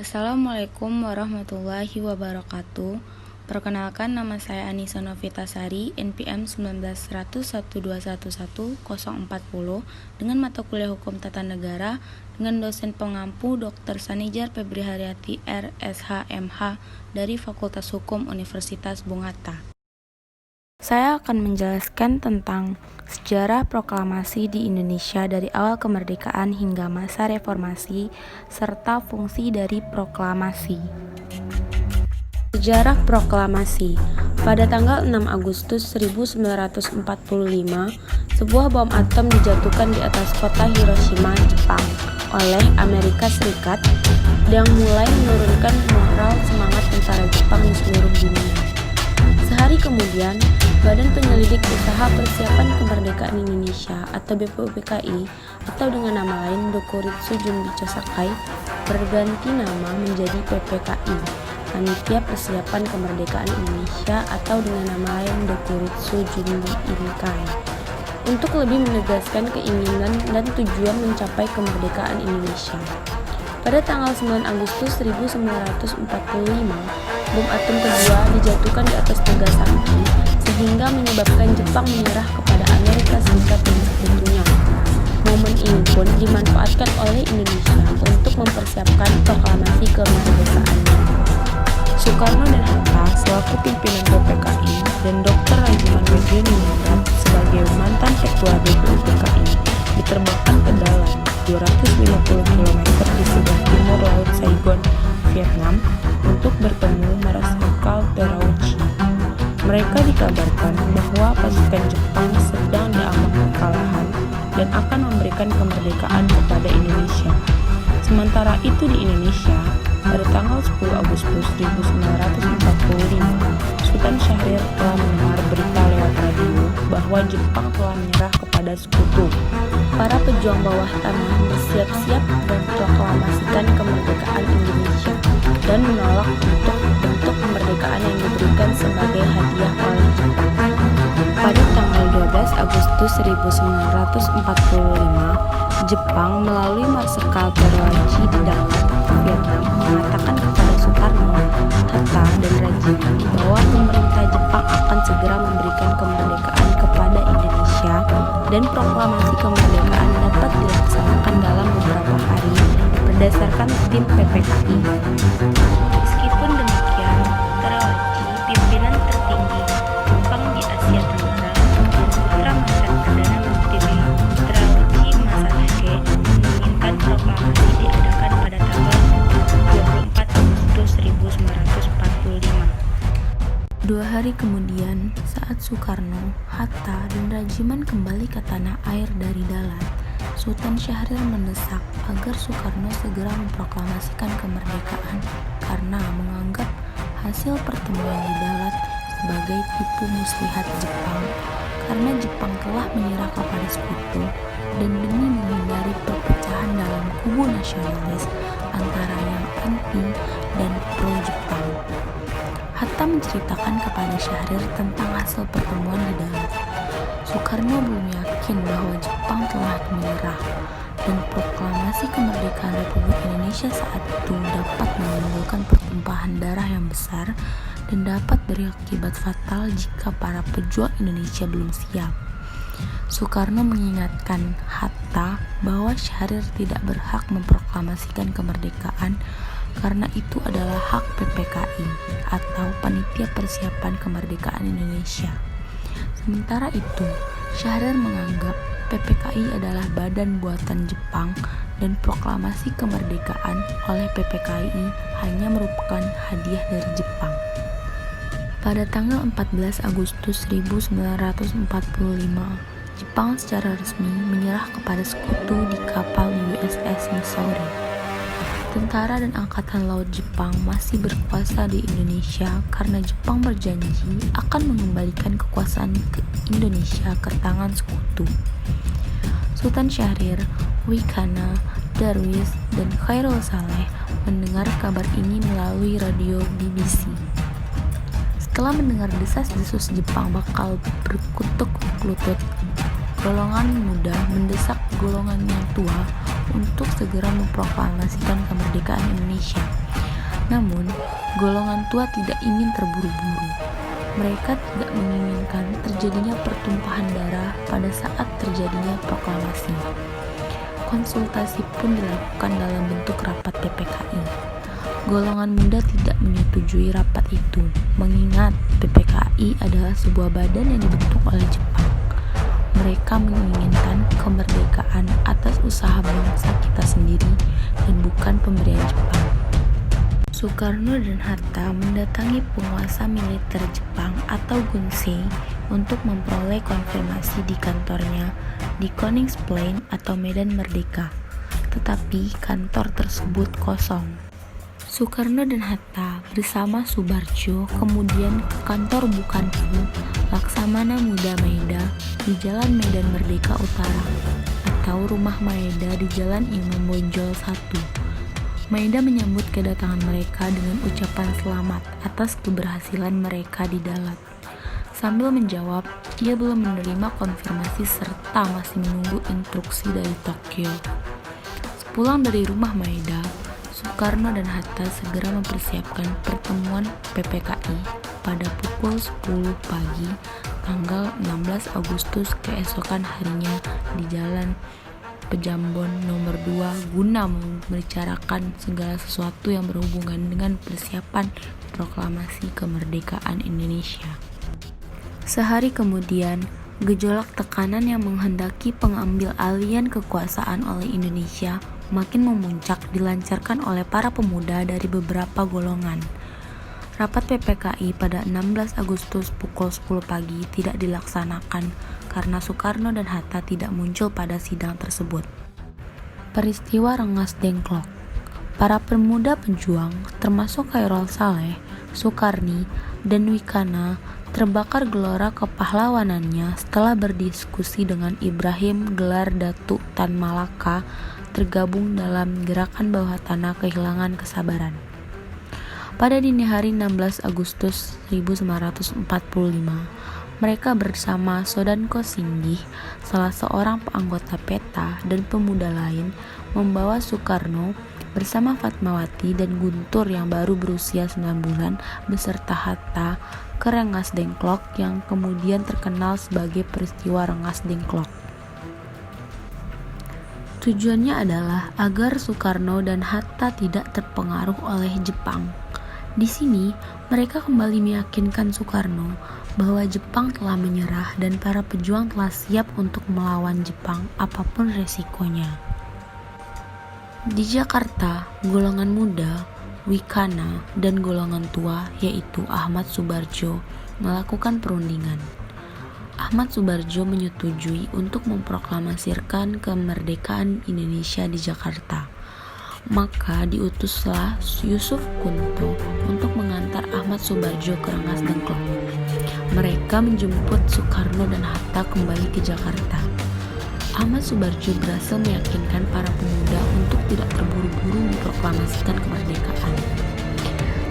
Assalamualaikum warahmatullahi wabarakatuh. Perkenalkan, nama saya Anissa Novitasari, NPM 1900121140 dengan mata kuliah Hukum Tata Negara dengan dosen pengampu Dr. Sanijar Febri Haryati RSH MH dari Fakultas Hukum Universitas Bung Hatta. Saya akan menjelaskan tentang sejarah proklamasi di Indonesia dari awal kemerdekaan hingga masa reformasi, serta fungsi dari proklamasi. Sejarah proklamasi. Pada tanggal 6 Agustus 1945, sebuah bom atom dijatuhkan di atas kota Hiroshima, Jepang, oleh Amerika Serikat yang mulai menurunkan moral semangat tentara Jepang di seluruh dunia. Sehari kemudian, Badan Penyelidik Usaha Persiapan Kemerdekaan Indonesia atau BPUPKI atau dengan nama lain Dokuritsu Junbicho Sakai berganti nama menjadi PPKI, Panitia Persiapan Kemerdekaan Indonesia atau dengan nama lain Dokuritsu Junbi Inkai, untuk lebih menegaskan keinginan dan tujuan mencapai kemerdekaan Indonesia. Pada tanggal 9 Agustus 1945, bom atom kedua dijatuhkan di atas Nagasaki sehingga menyebabkan Jepang menyerah kepada Amerika Serikat dan sekutunya. Momen ini pun dimanfaatkan oleh Indonesia untuk mempersiapkan proklamasi kemerdekaannya. Soekarno dan Hatta selaku pimpinan PPKI dan Dr. Rajiman Weddireningrat sebagai mantan ketua BPUPKI diterbangkan ke Dalan 250 km di sebelah timur Laut Saigon, Vietnam, untuk bertemu Marskal Terauchi. Mereka dikabarkan bahwa pasukan Jepang sedang diambang kekalahan dan akan memberikan kemerdekaan kepada Indonesia. Sementara itu di Indonesia, pada tanggal 10 Agustus 1945, Sultan Syahrir telah mendengar berita lewat radio bahwa Jepang telah menyerah kepada sekutu. Para pejuang bawah tanah bersiap-siap dan proklamasikan kemerdekaan Indonesia dan menolak bentuk kemerdekaan yang diberikan sebagai hadiah oleh Jepang. Pada tanggal 12 Agustus 1945, Jepang melalui Marskal Terauchi di Dalan, Vietnam, mengatakan kepada Soekarno, Hatta, dan Rajiman bahwa pemerintah Jepang akan segera memberikan kemerdekaan kepada Indonesia dan proklamasi kemerdekaan dapat dilaksanakan dalam beberapa hari berdasarkan tim PPKI. Meskipun demikian, Terauchi, pimpinan tertinggi Jepang di Asia Tenggara, dan putra mantan Perdana Menteri Terauchi Masatake menginginkan proklamasi diadakan pada tanggal 24 Agustus 1945. 2 hari kemudian, saat Soekarno, Hatta, dan Rajiman kembali ke tanah air dari Dalan, Sultan Syahrir mendesak agar Soekarno segera memproklamasikan kemerdekaan karena menganggap hasil pertemuan di Dalan sebagai tipu muslihat Jepang, karena Jepang telah menyerah kepada sekutu dan demi menghindari perpecahan dalam kubu nasionalis antara yang anti dan pro Jepang. Hatta menceritakan kepada Syahrir tentang hasil pertemuan di Dalan. Soekarno belum yakin bahwa Jepang telah menyerah dan proklamasi kemerdekaan Republik Indonesia saat itu dapat menimbulkan pertumpahan darah yang besar dan dapat berakibat fatal jika para pejuang Indonesia belum siap. Soekarno mengingatkan Hatta bahwa Syahrir tidak berhak memproklamasikan kemerdekaan karena itu adalah hak PPKI atau Panitia Persiapan Kemerdekaan Indonesia. Sementara itu, Syahrir menganggap PPKI adalah badan buatan Jepang dan proklamasi kemerdekaan oleh PPKI hanya merupakan hadiah dari Jepang. Pada tanggal 14 Agustus 1945, Jepang secara resmi menyerah kepada sekutu di kapal USS Missouri. Tentara dan Angkatan Laut Jepang masih berkuasa di Indonesia karena Jepang berjanji akan mengembalikan kekuasaan ke Indonesia ke tangan sekutu. Sultan Syahrir, Wikana, Darwis, dan Khairul Saleh mendengar kabar ini melalui radio BBC. Setelah mendengar desas-desus Jepang bakal berkutuk lutut, golongan muda mendesak golongan yang tua untuk segera memproklamasikan kemerdekaan Indonesia. Namun, golongan tua tidak ingin terburu-buru. Mereka tidak menginginkan terjadinya pertumpahan darah pada saat terjadinya proklamasi. Konsultasi pun dilakukan dalam bentuk rapat PPKI. Golongan muda tidak menyetujui rapat itu, mengingat PPKI adalah sebuah badan yang dibentuk oleh Jepang. Mereka menginginkan kemerdekaan atas usaha bangsa kita sendiri dan bukan pemberian Jepang. Soekarno dan Hatta mendatangi penguasa militer Jepang atau Gunsei untuk memperoleh konfirmasi di kantornya di Koningsplein atau Medan Merdeka, tetapi kantor tersebut kosong. Soekarno dan Hatta bersama Soebardjo kemudian ke kantor Bukanfu Laksamana Muda Maeda di Jalan Medan Merdeka Utara atau Rumah Maeda di Jalan Imam Bonjol 1. Maeda menyambut kedatangan mereka dengan ucapan selamat atas keberhasilan mereka di Dalat. Sambil menjawab, ia belum menerima konfirmasi serta masih menunggu instruksi dari Tokyo. Sepulang dari rumah Maeda, Soekarno dan Hatta segera mempersiapkan pertemuan PPKI pada pukul 10 pagi tanggal 16 Agustus keesokan harinya di Jalan Pejambon nomor 2 guna membicarakan segala sesuatu yang berhubungan dengan persiapan proklamasi kemerdekaan Indonesia. Sehari kemudian, gejolak tekanan yang menghendaki pengambil alihan kekuasaan oleh Indonesia makin memuncak dilancarkan oleh para pemuda dari beberapa golongan. Rapat PPKI pada 16 Agustus pukul 10 pagi tidak dilaksanakan karena Soekarno dan Hatta tidak muncul pada sidang tersebut. Peristiwa Rengas Dengklok. Para pemuda pejuang, termasuk Khairul Saleh, Soekarni, dan Wikana, terbakar gelora kepahlawanannya setelah berdiskusi dengan Ibrahim Gelar Datuk Tan Malaka tergabung dalam gerakan bawah tanah kehilangan kesabaran. Pada dini hari 16 Agustus 1945, mereka bersama Sodanko Singgih, salah seorang anggota PETA dan pemuda lain, membawa Soekarno bersama Fatmawati dan Guntur yang baru berusia 9 bulan beserta Hatta ke Rengas Dengklok yang kemudian terkenal sebagai peristiwa Rengas Dengklok. Tujuannya adalah agar Soekarno dan Hatta tidak terpengaruh oleh Jepang. Di sini, mereka kembali meyakinkan Soekarno bahwa Jepang telah menyerah dan para pejuang telah siap untuk melawan Jepang apapun resikonya. Di Jakarta, golongan muda, Wikana, dan golongan tua yaitu Ahmad Soebardjo melakukan perundingan. Ahmad Soebardjo menyetujui untuk memproklamasikan kemerdekaan Indonesia di Jakarta. Maka diutuslah Yusuf Kunto untuk mengantar Ahmad Soebardjo ke Rengas Dengklok. Mereka menjemput Soekarno dan Hatta kembali ke Jakarta. Ahmad Soebardjo berhasil meyakinkan para pemuda untuk tidak terburu-buru memproklamasikan kemerdekaan.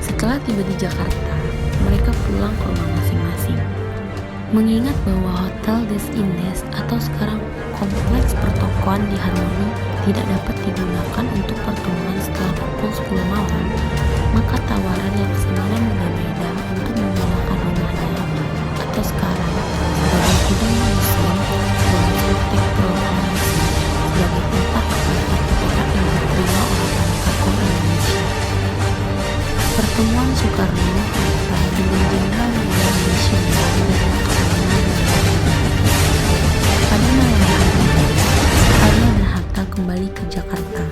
Setelah tiba di Jakarta, mereka pulang ke rumah masing-masing. Mengingat bahwa Hotel Des Indes atau sekarang Kompleks Pertokoan di Harmoni tidak dapat digunakan untuk pertemuan setelah pukul 10 malam, maka tawaran Laksamana Muda Maeda untuk menggunakan rumahnya atau sekarang sebagai gudang Muslim sebagai tek proklamasi sebagai tempat rapat PPKI yang diterima oleh Komintern Indonesia. Pertemuan Soekarno Hatta dengan Jenderal Mayor Nasional dan Laksamana pada malam hari, Soekarno dan Hatta kembali ke Jakarta.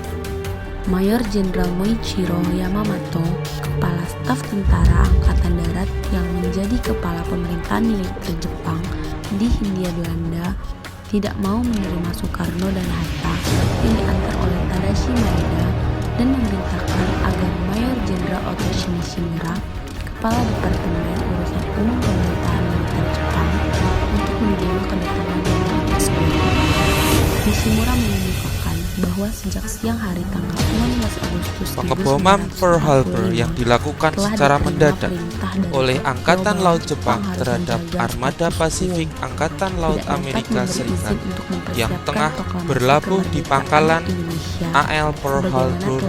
Mayor Jenderal Moichiro Yamamoto, Kepala Staf Tentara Angkatan Darat yang menjadi kepala pemerintahan militer Jepang di Hindia Belanda, tidak mau menerima Soekarno dan Hatta yang diantar oleh Tadashi Maeda dan memerintahkan agar Mayor Jenderal Otoshi Nishimura, Kepala Departemen Urusan Umum Pemerintahan Militer Jepang, untuk menerima kedatangan Jenderal tersebut. Nishimura mengemukakan bahwa sejak siang hari tanggal 16 Agustus Pengeboman Pearl Harbor yang dilakukan secara mendadak oleh Angkatan Laut Jepang terhadap armada Pasifik Angkatan Laut Amerika Serikat yang tengah berlabuh di pangkalan AL Pearl Harbor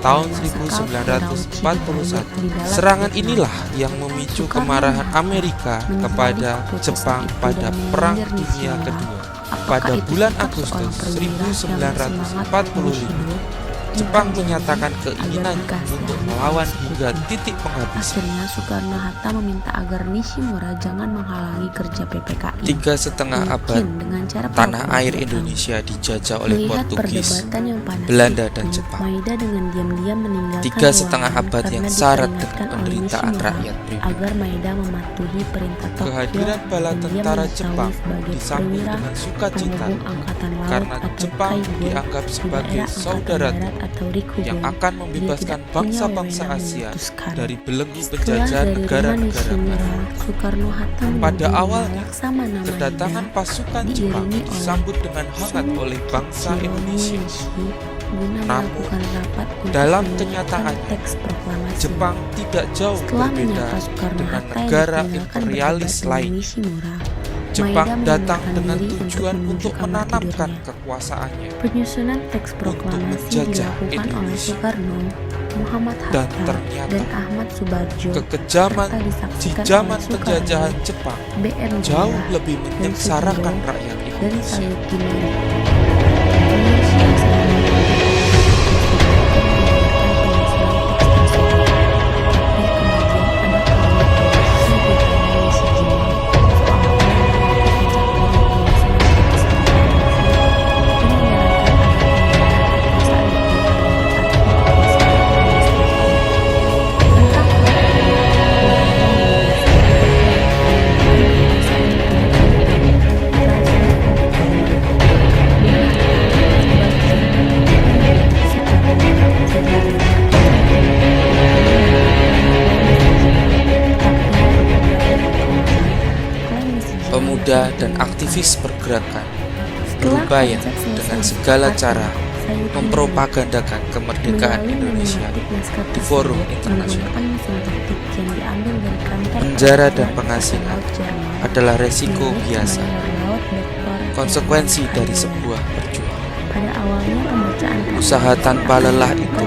tahun 1941. Serangan inilah yang memicu kemarahan Amerika kepada Jepang pada Perang Dunia Kedua. Pada bulan Agustus 1945, Jepang menyatakan keinginannya untuk melawan hingga titik penghabisan. Akhirnya Soekarno-Hatta meminta agar Nishimura jangan menghalangi kerja PPKI. 3,5 abad tanah air Indonesia dijajah oleh Portugis, Belanda, dan Jepang. Maeda dengan diam-diam meninggalkan 3,5 abad yang syarat dengan penderitaan rakyat pribumi. Agar Maeda mematuhi perintah Tokyo. Kehadiran bala tentara Jepang disambut dengan sukacita karena Jepang dianggap sebagai saudara yang akan membebaskan bangsa-bangsa Asia dari belenggu penjajahan negara-negara barat. Pada awalnya, kedatangan pasukan Jepang disambut dengan hangat oleh bangsa Indonesia. Namun, dalam kenyataannya, Jepang tidak jauh berbeda dengan negara imperialis lain. Jepang datang dengan tujuan untuk menanamkan kekuasaannya, Penyusunan teks proklamasi dilakukan oleh Soekarno, Muhammad Hatta, dan Ahmad Subarjo. Kekejaman di zaman penjajahan Jepang jauh lebih menyengsarakan rakyat Indonesia. Pemuda dan aktivis pergerakan berupaya dengan segala cara mempropagandakan kemerdekaan Indonesia di forum internasional. Penjara dan pengasingan adalah resiko biasa, konsekuensi dari sebuah perjuangan. Usaha tanpa lelah itu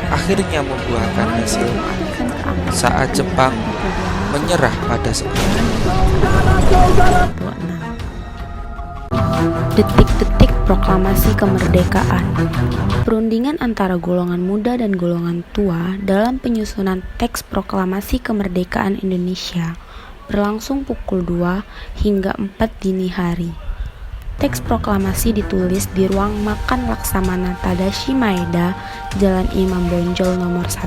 akhirnya membuahkan hasil saat Jepang menyerah pada sebuah detik-detik proklamasi kemerdekaan. Perundingan antara golongan muda dan golongan tua dalam penyusunan teks proklamasi kemerdekaan Indonesia berlangsung pukul 2 hingga 4 dini hari. Teks proklamasi ditulis di ruang makan Laksamana Tadashi Maeda, Jalan Imam Bonjol nomor 1.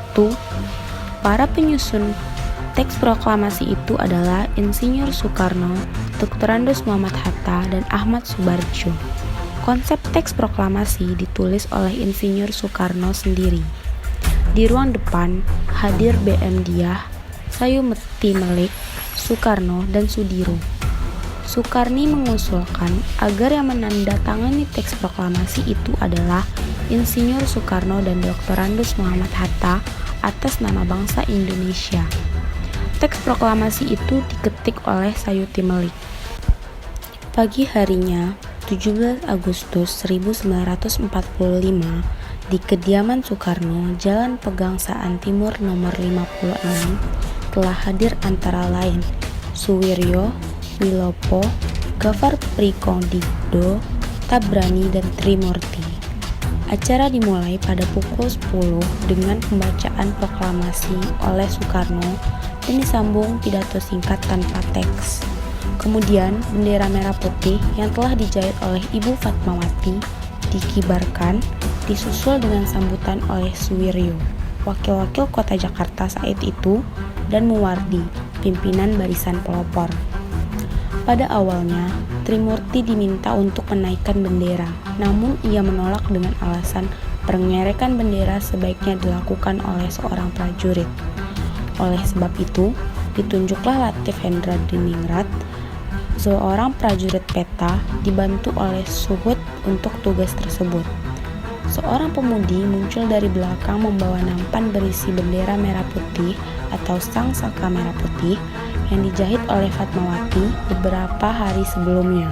Para penyusun teks proklamasi itu adalah Insinyur Soekarno, Dr. Andos Muhammad Hatta, dan Ahmad Subarjo. Konsep teks proklamasi ditulis oleh Insinyur Soekarno sendiri. Di ruang depan hadir BM Diah, Sayumeti Melik, Soekarno, dan Sudiro. Soekarni mengusulkan agar yang menandatangani teks proklamasi itu adalah Insinyur Soekarno dan Dr. Andos Muhammad Hatta atas nama bangsa Indonesia. Teks proklamasi itu diketik oleh Sayuti Melik. Pagi harinya, 17 Agustus 1945, di kediaman Soekarno, Jalan Pegangsaan Timur nomor 56, telah hadir antara lain Suwiryo, Wilopo, Gafar Prikodikdo, Tabrani, dan Trimurti. Acara dimulai pada pukul 10 dengan pembacaan proklamasi oleh Soekarno dan disambung pidato singkat tanpa teks. Kemudian bendera merah putih yang telah dijahit oleh Ibu Fatmawati dikibarkan, disusul dengan sambutan oleh Suwiryo, wakil-wakil kota Jakarta saat itu, dan Muwardi, pimpinan barisan pelopor. Pada awalnya, Trimurti diminta untuk menaikkan bendera, namun ia menolak dengan alasan pengerekan bendera sebaiknya dilakukan oleh seorang prajurit. Oleh sebab itu, ditunjuklah Latif Hendra Diningrat seorang prajurit peta dibantu oleh Suhud untuk tugas tersebut. Seorang pemudi muncul dari belakang membawa nampan berisi bendera merah putih atau sang saka merah putih yang dijahit oleh Fatmawati beberapa hari sebelumnya.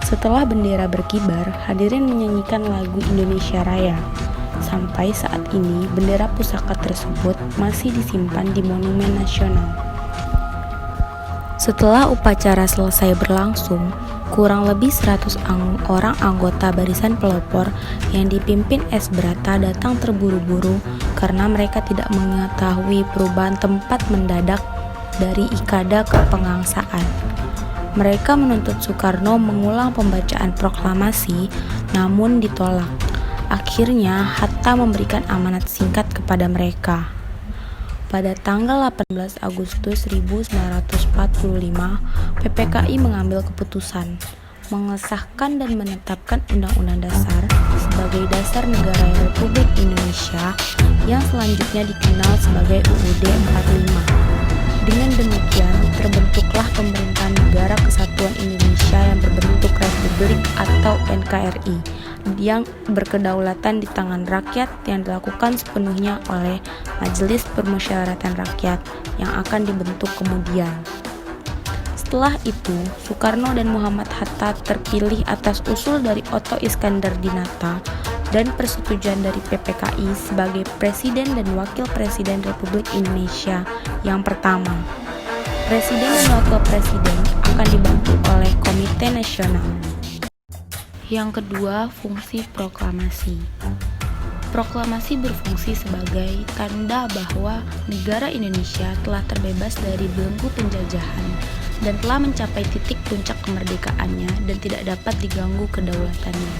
Setelah bendera berkibar, hadirin menyanyikan lagu Indonesia Raya. Sampai saat ini, bendera pusaka tersebut masih disimpan di Monumen Nasional. Setelah upacara selesai berlangsung, kurang lebih 100 orang anggota barisan pelopor yang dipimpin S. Brata datang terburu-buru karena mereka tidak mengetahui perubahan tempat mendadak dari Ikada ke Pengangsaan. Mereka menuntut Soekarno mengulang pembacaan proklamasi, namun ditolak. Akhirnya, Hatta memberikan amanat singkat kepada mereka. Pada tanggal 18 Agustus 1945, PPKI mengambil keputusan mengesahkan dan menetapkan Undang-Undang Dasar sebagai dasar negara Republik Indonesia yang selanjutnya dikenal sebagai UUD 45. Dengan demikian, terbentuklah Pemerintahan Negara Kesatuan Indonesia yang berbentuk Republik atau NKRI yang berkedaulatan di tangan rakyat yang dilakukan sepenuhnya oleh Majelis Permusyawaratan Rakyat yang akan dibentuk kemudian. Setelah itu, Soekarno dan Muhammad Hatta terpilih atas usul dari Otto Iskandar Dinata dan persetujuan dari PPKI sebagai Presiden dan Wakil Presiden Republik Indonesia yang pertama. Presiden dan Wakil Presiden akan dibantu oleh Komite Nasional. Yang kedua, fungsi proklamasi. Proklamasi berfungsi sebagai tanda bahwa negara Indonesia telah terbebas dari belenggu penjajahan dan telah mencapai titik puncak kemerdekaannya dan tidak dapat diganggu kedaulatannya.